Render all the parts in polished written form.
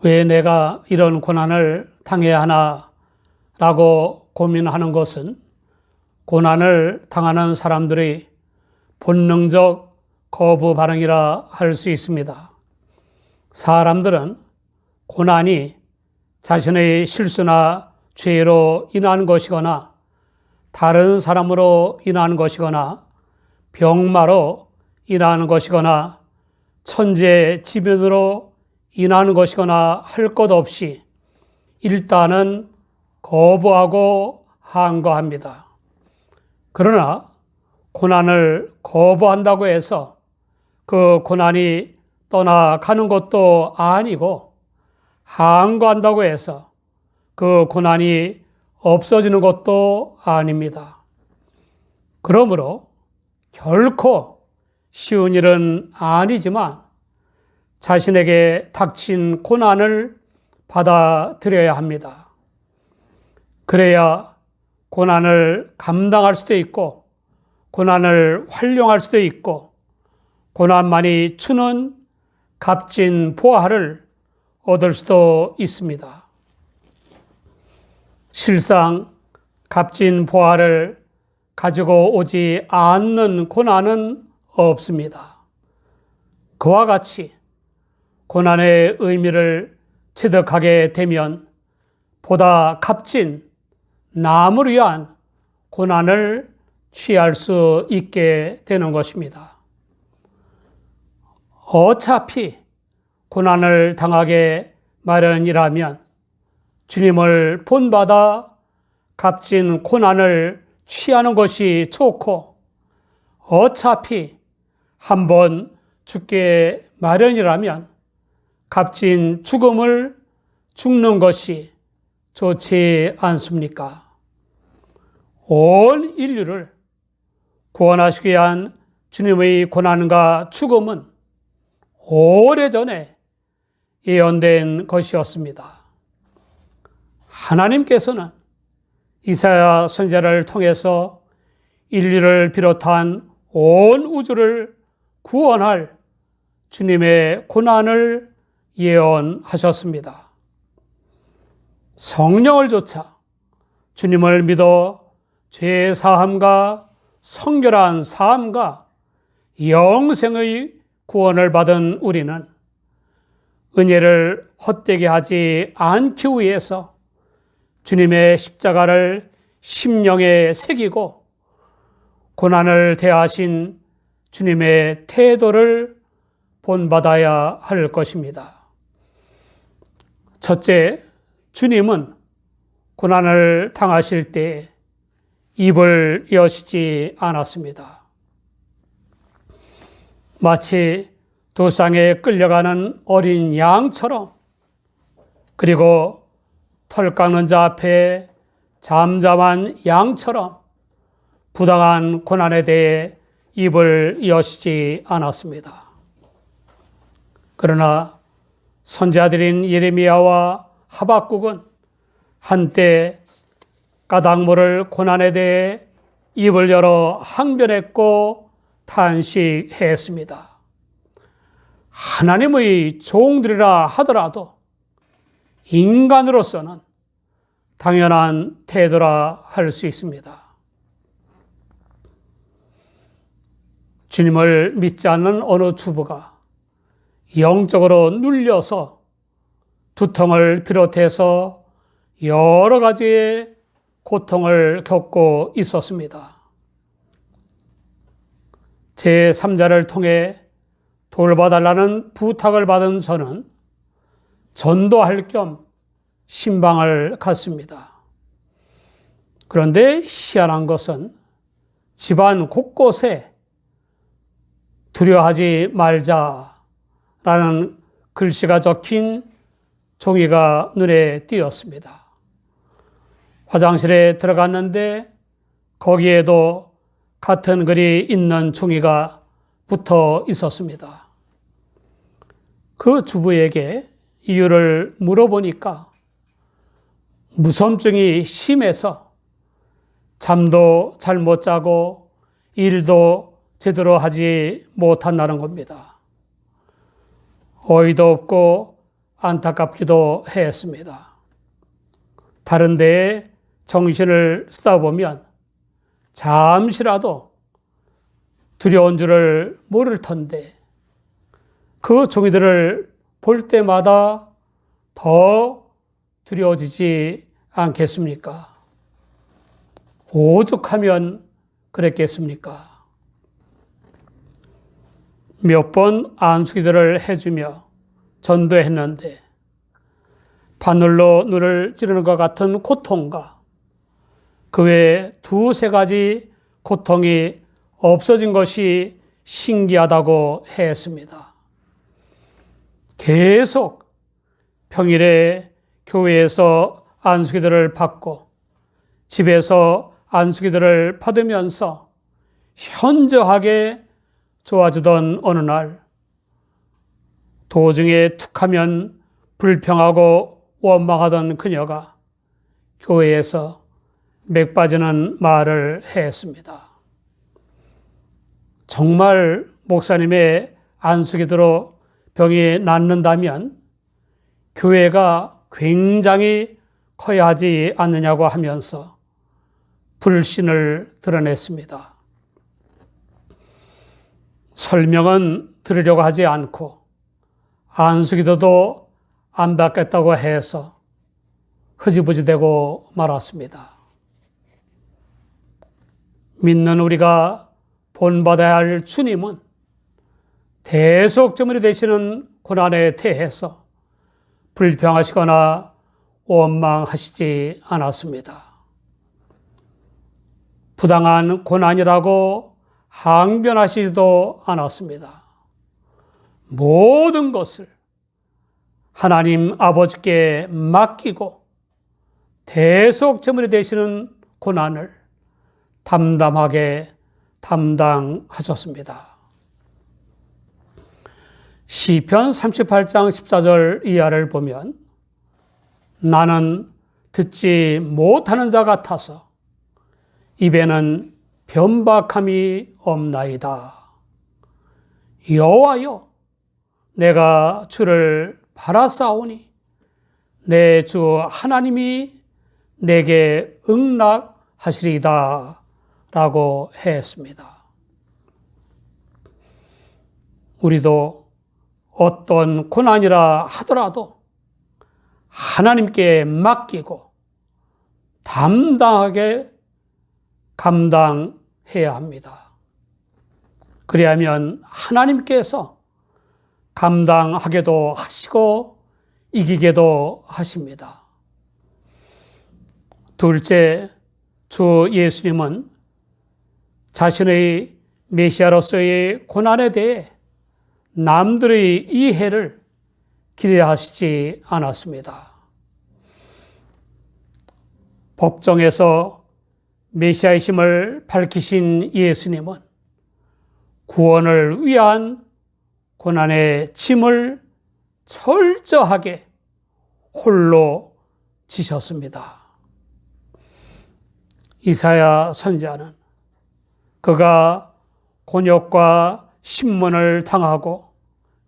왜 내가 이런 고난을 당해야 하나라고 고민하는 것은 고난을 당하는 사람들의 본능적 거부 반응이라 할 수 있습니다. 사람들은 고난이 자신의 실수나 죄로 인한 것이거나 다른 사람으로 인한 것이거나 병마로 인한 것이거나 천재지변으로 인한 것이거나 할 것 없이 일단은 거부하고 항거합니다. 그러나 고난을 거부한다고 해서 그 고난이 떠나가는 것도 아니고 항거한다고 해서 그 고난이 없어지는 것도 아닙니다. 그러므로 결코 쉬운 일은 아니지만 자신에게 닥친 고난을 받아들여야 합니다. 그래야 고난을 감당할 수도 있고 고난을 활용할 수도 있고 고난만이 주는 값진 보화를 얻을 수도 있습니다. 실상 값진 보화를 가지고 오지 않는 고난은 없습니다. 그와 같이 고난의 의미를 체득하게 되면 보다 값진 남을 위한 고난을 취할 수 있게 되는 것입니다. 어차피 고난을 당하게 마련이라면 주님을 본받아 값진 고난을 취하는 것이 좋고 어차피 한번 죽게 마련이라면 값진 죽음을 죽는 것이 좋지 않습니까? 온 인류를 구원하시기 위한 주님의 고난과 죽음은 오래전에 예언된 것이었습니다. 하나님께서는 이사야 선지자를 통해서 인류를 비롯한 온 우주를 구원할 주님의 고난을 예언하셨습니다. 성령을 조차 주님을 믿어 죄 사함과 성결한 삶과 영생의 구원을 받은 우리는 은혜를 헛되게 하지 않기 위해서 주님의 십자가를 심령에 새기고 고난을 대하신 주님의 태도를 본받아야 할 것입니다. 첫째, 주님은 고난을 당하실 때 입을 여시지 않았습니다. 마치 도상에 끌려가는 어린 양처럼 그리고 털 깎는 자 앞에 잠잠한 양처럼 부당한 고난에 대해 입을 여시지 않았습니다. 그러나 선지자들인 예레미야와 하박국은 한때 까닭 모를 고난에 대해 입을 열어 항변했고 탄식했습니다. 하나님의 종들이라 하더라도 인간으로서는 당연한 태도라 할 수 있습니다. 주님을 믿지 않는 어느 주부가 영적으로 눌려서 두통을 비롯해서 여러 가지의 고통을 겪고 있었습니다. 제3자를 통해 돌봐달라는 부탁을 받은 저는 전도할 겸 신방을 갔습니다. 그런데 희한한 것은 집안 곳곳에 두려워하지 말자라는 글씨가 적힌 종이가 눈에 띄었습니다. 화장실에 들어갔는데 거기에도 같은 글이 있는 종이가 붙어 있었습니다. 그 주부에게 이유를 물어보니까 무섬증이 심해서 잠도 잘 못 자고 일도 제대로 하지 못한다는 겁니다. 어이도 없고 안타깝기도 했습니다. 다른 데에 정신을 쓰다 보면 잠시라도 두려운 줄을 모를 텐데 그 종이들을 볼 때마다 더 두려워지지 않겠습니까? 오죽하면 그랬겠습니까? 몇 번 안수기도를 해주며 전도했는데 바늘로 눈을 찌르는 것 같은 고통과 그 외에 두세 가지 고통이 없어진 것이 신기하다고 했습니다. 계속 평일에 교회에서 안수기도를 받고 집에서 안수기도를 받으면서 현저하게 좋아지던 어느 날 도중에 툭하면 불평하고 원망하던 그녀가 교회에서 맥 빠지는 말을 했습니다. 정말 목사님의 안수기도로 병이 낫는다면 교회가 굉장히 커야 하지 않느냐고 하면서 불신을 드러냈습니다. 설명은 들으려고 하지 않고 안수기도도 안 받겠다고 해서 흐지부지되고 말았습니다. 믿는 우리가 본받아야 할 주님은 대속제물이 되시는 고난에 대해서 불평하시거나 원망하시지 않았습니다. 부당한 고난이라고 항변하시지도 않았습니다. 모든 것을 하나님 아버지께 맡기고 대속제물이 되시는 고난을 담담하게 담당하셨습니다. 시편 38장 14절 이하를 보면 나는 듣지 못하는 자 같아서 입에는 변박함이 없나이다. 여호와여, 내가 주를 바라사오니 내 주 하나님이 내게 응답하시리이다 라고 했습니다. 우리도 어떤 고난이라 하더라도 하나님께 맡기고 담당하게 감당해야 합니다. 그래야면 하나님께서 감당하게도 하시고 이기게도 하십니다. 둘째, 주 예수님은 자신의 메시아로서의 고난에 대해 남들의 이해를 기대하시지 않았습니다. 법정에서 메시아이심을 밝히신 예수님은 구원을 위한 고난의 짐을 철저하게 홀로 지셨습니다. 이사야 선지자는 그가 곤욕과 신문을 당하고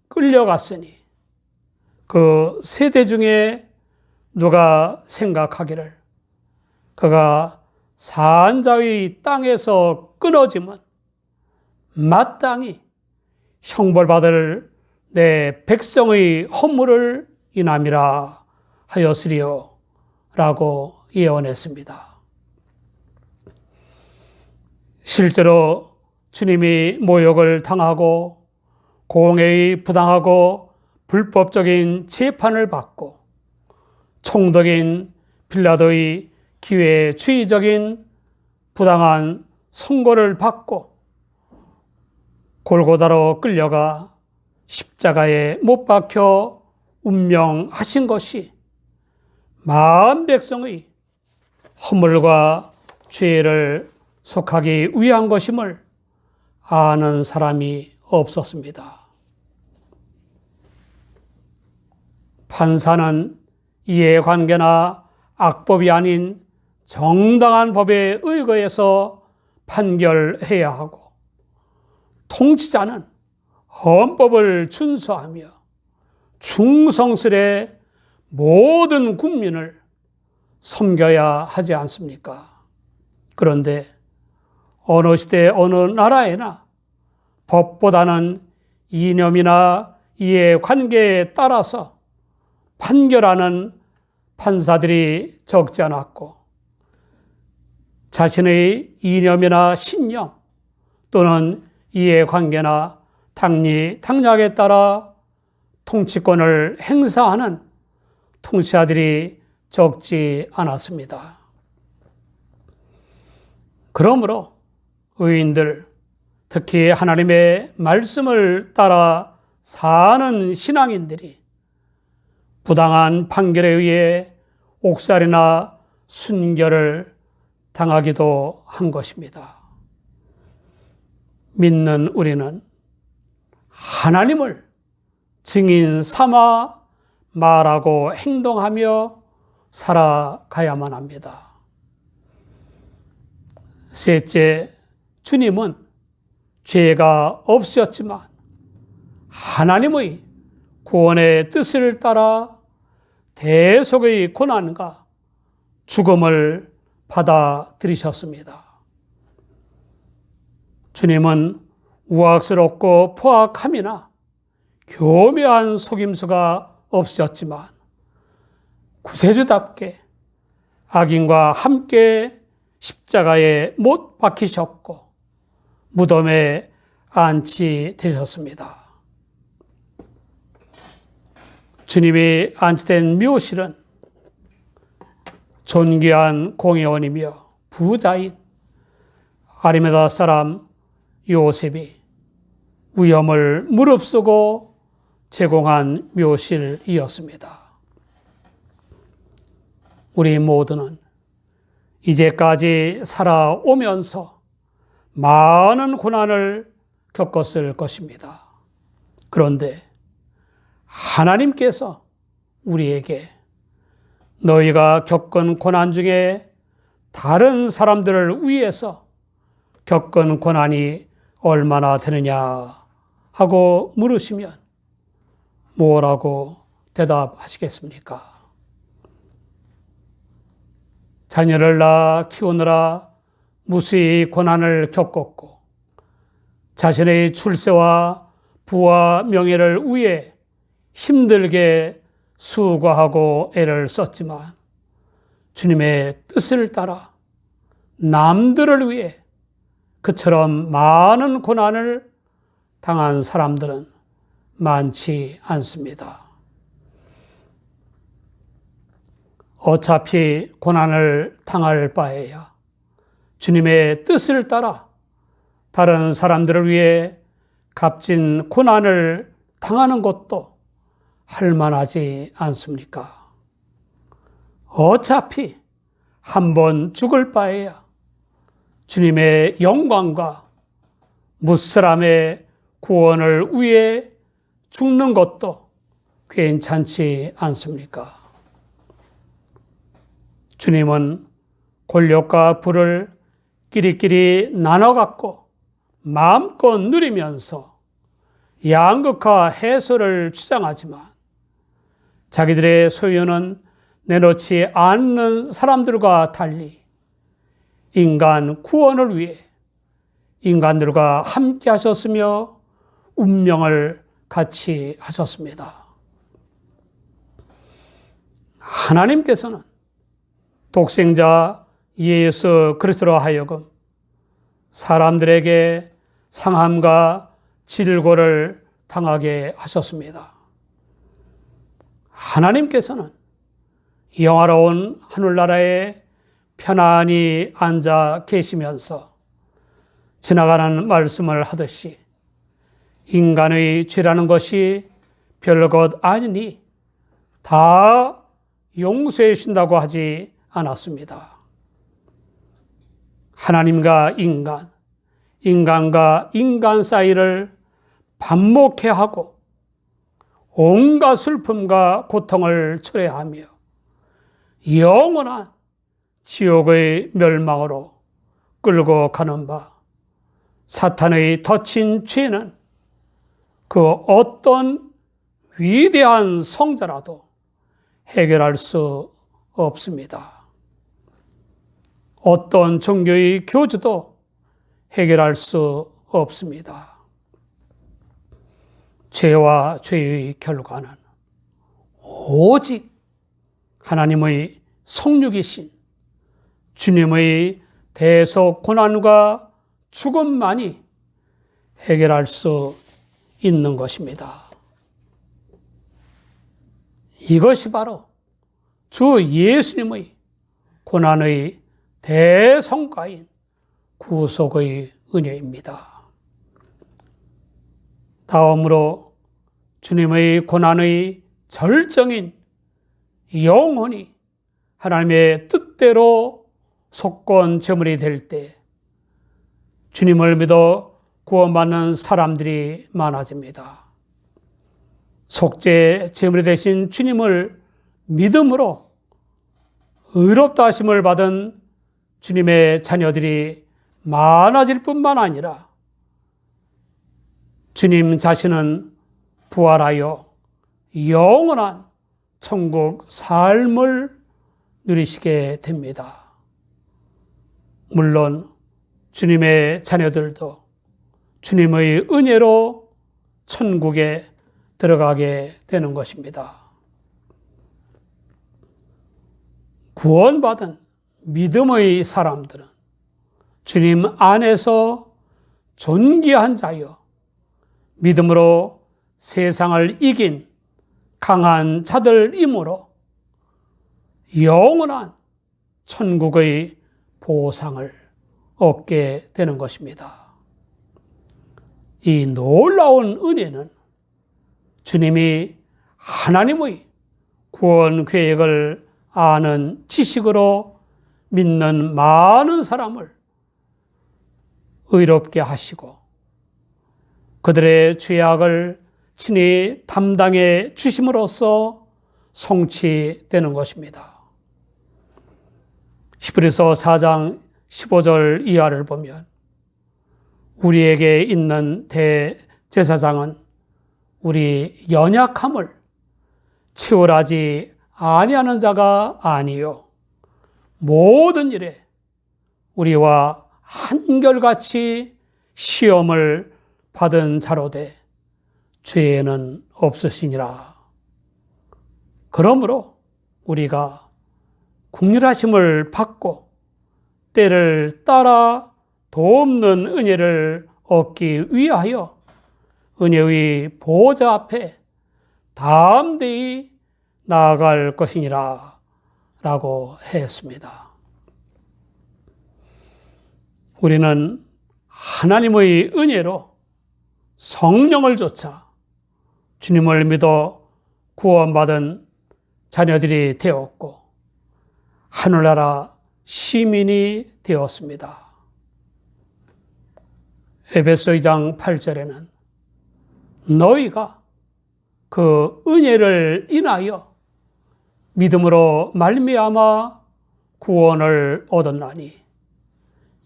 끌려갔으니 그 세대 중에 누가 생각하기를 그가 산자의 땅에서 끊어지면 마땅히 형벌받을 내 백성의 허물을 인함이라 하였으리요 라고 예언했습니다. 실제로 주님이 모욕을 당하고 공회의 부당하고 불법적인 재판을 받고 총독인 빌라도의 기회주의적인 부당한 선고를 받고 골고다로 끌려가 십자가에 못 박혀 운명하신 것이 만 백성의 허물과 죄를 속하기 위한 것임을 아는 사람이 없었습니다. 판사는 이해관계나 악법이 아닌 정당한 법에 의거해서 판결해야 하고 통치자는 헌법을 준수하며 충성스레 모든 국민을 섬겨야 하지 않습니까? 그런데 어느 시대 어느 나라에나 법보다는 이념이나 이해관계에 따라서 판결하는 판사들이 적지 않았고, 자신의 이념이나 신념 또는 이해관계나 당략에 따라 통치권을 행사하는 통치자들이 적지 않았습니다. 그러므로 의인들, 특히 하나님의 말씀을 따라 사는 신앙인들이 부당한 판결에 의해 옥살이나 순결을 당하기도 한 것입니다. 믿는 우리는 하나님을 증인 삼아 말하고 행동하며 살아가야만 합니다. 셋째, 주님은 죄가 없으셨지만 하나님의 구원의 뜻을 따라 대속의 고난과 죽음을 받아들이셨습니다. 주님은 우악스럽고 포악함이나 교묘한 속임수가 없으셨지만 구세주답게 악인과 함께 십자가에 못 박히셨고 무덤에 안치되셨습니다. 주님이 안치된 묘실은 존귀한 공회원이며 부자인 아리마다 사람 요셉이 위험을 무릅쓰고 제공한 묘실이었습니다. 우리 모두는 이제까지 살아오면서 많은 고난을 겪었을 것입니다. 그런데 하나님께서 우리에게 너희가 겪은 고난 중에 다른 사람들을 위해서 겪은 고난이 얼마나 되느냐 하고 물으시면 뭐라고 대답하시겠습니까? 자녀를 낳아 키우느라 무수히 고난을 겪었고 자신의 출세와 부와 명예를 위해 힘들게 수고하고 애를 썼지만 주님의 뜻을 따라 남들을 위해 그처럼 많은 고난을 당한 사람들은 많지 않습니다. 어차피 고난을 당할 바에야 주님의 뜻을 따라 다른 사람들을 위해 값진 고난을 당하는 것도 할만하지 않습니까? 어차피 한 번 죽을 바에야 주님의 영광과 무사람의 구원을 위해 죽는 것도 괜찮지 않습니까? 주님은 권력과 부를 끼리끼리 나눠 갖고 마음껏 누리면서 양극화 해소를 주장하지만 자기들의 소유는 내놓지 않는 사람들과 달리 인간 구원을 위해 인간들과 함께 하셨으며 운명을 같이 하셨습니다. 하나님께서는 독생자 예수 그리스도로 하여금 사람들에게 상함과 질고를 당하게 하셨습니다. 하나님께서는 영화로운 하늘나라에 편안히 앉아 계시면서 지나가는 말씀을 하듯이 인간의 죄라는 것이 별것 아니니 다 용서해 주신다고 하지 않았습니다. 하나님과 인간, 인간과 인간 사이를 반목해 하고 온갖 슬픔과 고통을 초래하며 영원한 지옥의 멸망으로 끌고 가는 바 사탄의 덧친 죄는 그 어떤 위대한 성자라도 해결할 수 없습니다. 어떤 종교의 교주도 해결할 수 없습니다. 죄와 죄의 결과는 오직 하나님의 성육이신 주님의 대속 고난과 죽음만이 해결할 수 있는 것입니다. 이것이 바로 주 예수님의 고난의 대성과인 구속의 은혜입니다. 다음으로 주님의 고난의 절정인 영혼이 하나님의 뜻대로 속건 제물이 될 때 주님을 믿어 구원받는 사람들이 많아집니다. 속죄 제물이 되신 주님을 믿음으로 의롭다 하심을 받은 주님의 자녀들이 많아질 뿐만 아니라 주님 자신은 부활하여 영원한 천국 삶을 누리시게 됩니다. 물론 주님의 자녀들도 주님의 은혜로 천국에 들어가게 되는 것입니다. 구원받은 믿음의 사람들은 주님 안에서 존귀한 자여 믿음으로 세상을 이긴 강한 자들이므로 영원한 천국의 보상을 얻게 되는 것입니다. 이 놀라운 은혜는 주님이 하나님의 구원 계획을 아는 지식으로 믿는 많은 사람을 의롭게 하시고 그들의 죄악을 친히 담당해 주심으로써 성취되는 것입니다. 히브리서 4장 15절 이하를 보면 우리에게 있는 대제사장은 우리 연약함을 채울하지 아니하는 자가 아니요 모든 일에 우리와 한결같이 시험을 받은 자로되 죄는 없으시니라. 그러므로 우리가 긍휼하심을 받고 때를 따라 돕는 은혜를 얻기 위하여 은혜의 보좌 앞에 담대히 나아갈 것이니라 라고 했습니다. 우리는 하나님의 은혜로 성령을 좇아 주님을 믿어 구원받은 자녀들이 되었고 하늘나라 시민이 되었습니다. 에베소 2장 8절에는 너희가 그 은혜를 인하여 믿음으로 말미암아 구원을 얻었나니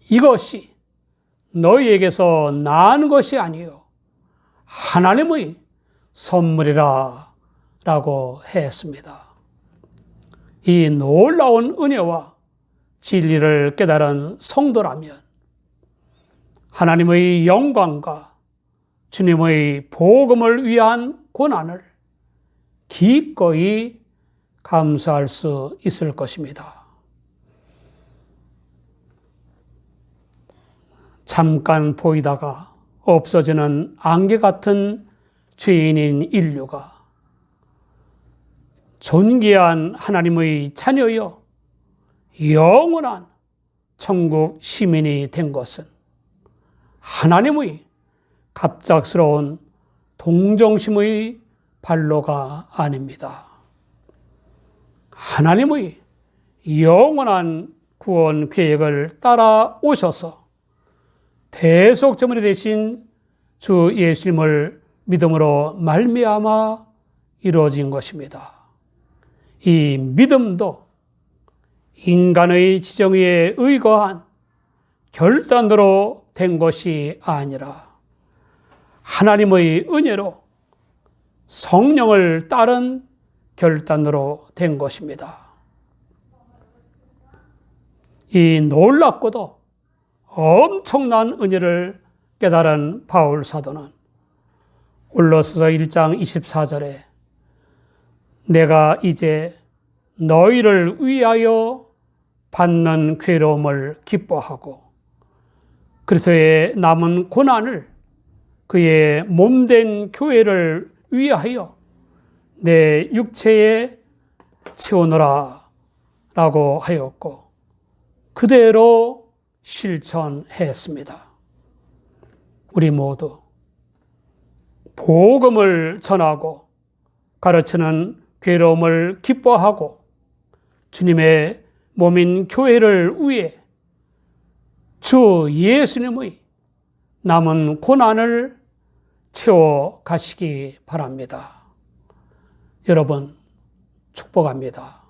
이것이 너희에게서 난 것이 아니요 하나님의 선물이라 라고 했습니다. 이 놀라운 은혜와 진리를 깨달은 성도라면 하나님의 영광과 주님의 복음을 위한 고난을 기꺼이 감수할 수 있을 것입니다. 잠깐 보이다가 없어지는 안개 같은 죄인인 인류가 존귀한 하나님의 자녀여 영원한 천국 시민이 된 것은 하나님의 갑작스러운 동정심의 발로가 아닙니다. 하나님의 영원한 구원 계획을 따라 오셔서 대속제물이 되신 주 예수님을 믿음으로 말미암아 이루어진 것입니다. 이 믿음도 인간의 지정에 의거한 결단으로 된 것이 아니라 하나님의 은혜로 성령을 따른 결단으로 된 것입니다. 이 놀랍고도 엄청난 은혜를 깨달은 바울 사도는 골로새서 1장 24절에 내가 이제 너희를 위하여 받는 괴로움을 기뻐하고 그리스도의 남은 고난을 그의 몸된 교회를 위하여 내 육체에 채우노라 라고 하였고 그대로 실천했습니다. 우리 모두 복음을 전하고 가르치는 괴로움을 기뻐하고 주님의 몸인 교회를 위해 주 예수님의 남은 고난을 채워 가시기 바랍니다. 여러분 축복합니다.